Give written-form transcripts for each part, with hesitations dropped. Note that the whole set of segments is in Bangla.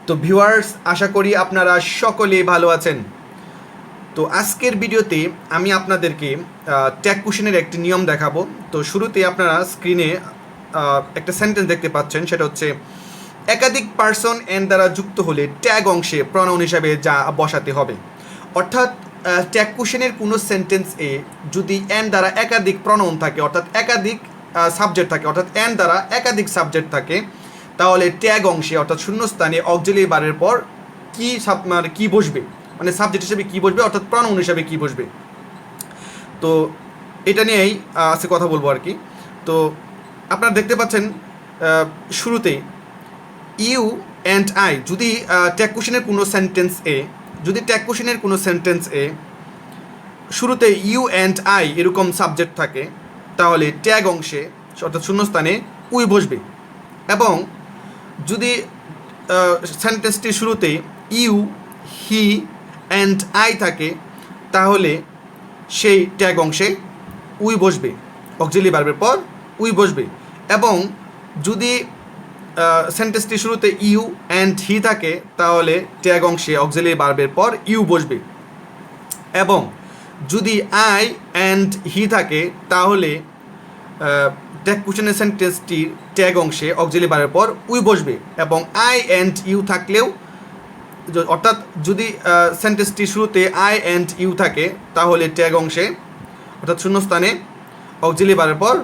তো ভিউয়ার্স, আশা করি আপনারা সকলেই ভালো আছেন। তো আজকের ভিডিওতে আমি আপনাদেরকে ট্যাগ কোশ্চেনের একটি নিয়ম দেখাবো। তো শুরুতে আপনারা স্ক্রিনে একটা সেন্টেন্স দেখতে পাচ্ছেন, সেটা হচ্ছে একাধিক পার্সন এন দ্বারা যুক্ত হলে ট্যাগ অংশে প্রনাউন হিসাবে যা বসাতে হবে। অর্থাৎ ট্যাগ কোশ্চেনের কোনো সেন্টেন্সে যদি এন দ্বারা একাধিক প্রনাউন থাকে, অর্থাৎ একাধিক সাবজেক্ট থাকে, অর্থাৎ এন দ্বারা একাধিক সাবজেক্ট থাকে, তাহলে ট্যাগ অংশে অর্থাৎ শূন্যস্থানে অক্সিলিয়ারি ভার্বের পর কি বসবে, মানে সাবজেক্ট হিসেবে কি বসবে, অর্থাৎ প্রনাউন হিসেবে কি বসবে। তো এটা নিয়েই আজকে কথা বলবো আর কি। তো আপনারা দেখতে পাচ্ছেন শুরুতে ইউ অ্যান্ড আই, যদি ট্যাগ কোশ্চেনের কোনো সেন্টেন্সে শুরুতে ইউ অ্যান্ড আই এরকম সাবজেক্ট থাকে, তাহলে ট্যাগ অংশে অর্থাৎ শূন্যস্থানে উই বসবে। এবং যদি সেন্টেন্সটির শুরুতে ইউ, হি অ্যান্ড আই থাকে, তাহলে সেই ট্যাগ অংশে উই বসবে, অক্সিলিয়ারি ভার্বের পর উই বসবে। এবং যদি সেন্টেন্সটির শুরুতে ইউ অ্যান্ড হি থাকে, তাহলে ট্যাগ অংশে অক্সিলিয়ারি ভার্বের পর ইউ বসবে। এবং যদি আই অ্যান্ড হি থাকে, তাহলে ট্যাগ কোশ্চেনের সেন্টেন্সটির ট্যাগ অংশে অক্সিলিয়ারি ভার্বের পর উই বসবে। এবং আই অ্যান্ড ইউ থাকলেও, অর্থাৎ যদি সেন্টেন্সটির শুরুতে আই অ্যান্ড ইউ থাকে, তাহলে ট্যাগ অংশে অর্থাৎ শূন্যস্থানে অক্সিলিয়ারি ভার্বের পর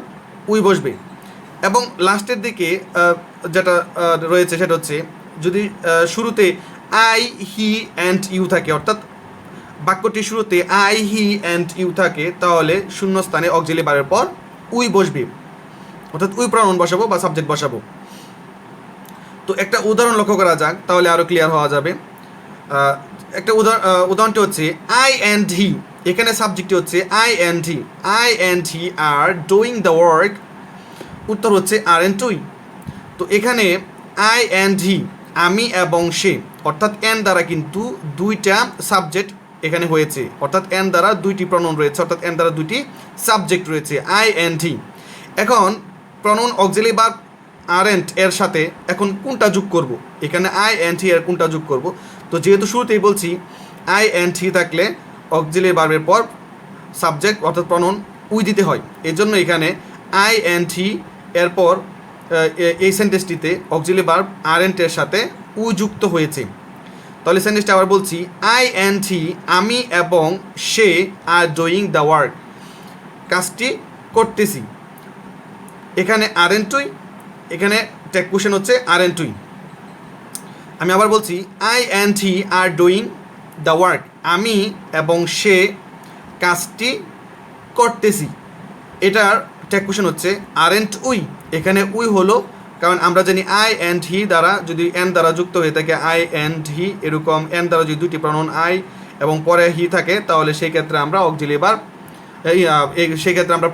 উই বসবে। এবং লাস্টের দিকে যেটা রয়েছে সেটা হচ্ছে যদি শুরুতে আই, হি অ্যান্ড ইউ থাকে, অর্থাৎ বাক্যটির শুরুতে আই, হি অ্যান্ড ইউ থাকে, তাহলে শূন্যস্থানে অক্সিলিয়ারি ভার্বের পর উই বসবে, অর্থাৎ উই প্রনাউন বসাবো বা সাবজেক্ট বসাবো। তো একটা উদাহরণ লক্ষ্য করা যাক, তাহলে আরও ক্লিয়ার হওয়া যাবে। একটা উদাহরণটি হচ্ছে আই অ্যান্ড হি, এখানে সাবজেক্টটি হচ্ছে I and he are doing the work, উত্তর হচ্ছে আর অ্যান্ড উই। তো এখানে আই অ্যান্ড হি, আমি এবং সে, অর্থাৎ এন দ্বারা কিন্তু দুইটা সাবজেক্ট এখানে হয়েছে, অর্থাৎ এন দ্বারা দুইটি প্রনাউন রয়েছে, অর্থাৎ এন দ্বারা দুইটি সাবজেক্ট রয়েছে, আই অ্যান্ড হি। এখন প্রনাউন অক্সিলিয়ারি ভার্ব আরএন্ট এর সাথে এখন কোনটা যোগ করব, এখানে আই অ্যান্ড হি এর কোনটা যোগ করব। তো যেহেতু শুরুতেই বলছি আই অ্যান্ড হি থাকলে অক্সিলিয়ারি ভার্বের পর সাবজেক্ট অর্থাৎ প্রনাউন উই দিতে হয়, এই জন্য এখানে আই অ্যান্ড হি এরপর এই সেন্টেন্সটিতে অক্সিলিয়ারি ভার্ব আরএন্ট এর সাথে উ যুক্ত হয়েছে। তাহলে সেন্টেন্সটা আবার বলছি, আই অ্যান্ড হি, আমি এবং সে, আর ডুইং দ্য ওয়ার্ক, কাজটি করতেছি। এখানে আর অ্যান্ড উই, এখানে ট্যাগ কোশ্চেন হচ্ছে আর অ্যান্ড উই। আমি আবার বলছি I and he are doing the work, আমি এবং সে কাজটি করতেছি। এটার ট্যাগ কোশ্চেন হচ্ছে আর অ্যান্ড উই। এখানে উই হলো, কারণ আমরা জানি আই অ্যান্ড হি দ্বারা যদি এন দ্বারা যুক্ত হয়ে থাকে, আই অ্যান্ড হি এরকম এন দ্বারা যদি দুটি প্রনাউন আই এবং পরে হি থাকে, তাহলে সেই ক্ষেত্রে আমরা অক্সিলিয়ারি ভার্ব সেই ক্ষেত্রে আমরা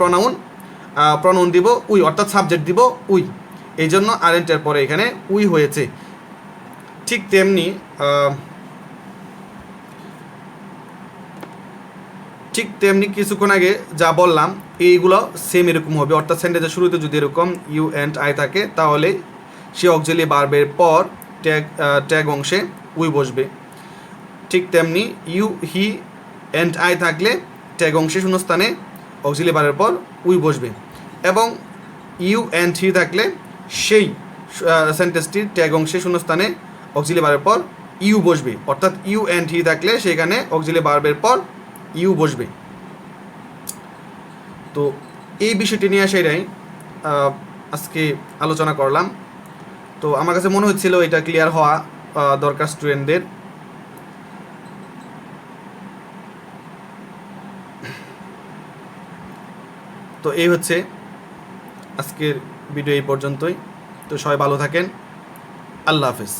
প্রনাউন দিব উই, অর্থাৎ সাবজেক্ট দিব উই। এই জন্য আরেন্টের পরে এখানে উই হয়েছে। ঠিক তেমনি কিছুক্ষণ আগে যা বললাম এইগুলো সেম এরকম হবে, অর্থাৎ সেন্টেন্সের শুরুতে যদি এরকম ইউ অ্যান্ড আই থাকে, তাহলে সে অক্সিলিয়ারি ভার্বের পর ট্যাগ অংশে উই বসবে। ঠিক তেমনি ইউ, হি অ্যান্ড আই থাকলে ট্যাগ অংশে শূন্যস্থানে অক্সিলিয়ারি ভার্বের পর উই বসবে। এবং ইউ অ্যান্ড হি থাকলে সেই সেন্টেন্সটির ট্যাগ অংশে শূন্যস্থানে অক্সিলিয়ারি ভার্বের পর ইউ বসবে, অর্থাৎ ইউ অ্যান্ড হি থাকলে সেখানে অক্সিলিয়ারি ভার্বের পর ইউ বসবে। তো এই বিষয়টি নিয়ে সেটাই আজকে আলোচনা করলাম। তো আমার কাছে মনে হচ্ছিল এটা ক্লিয়ার হওয়া দরকার স্টুডেন্টদের। তো এই হচ্ছে আজকের ভিডিও এই পর্যন্তই। তো সবাই ভালো থাকেন, আল্লাহ হাফেজ।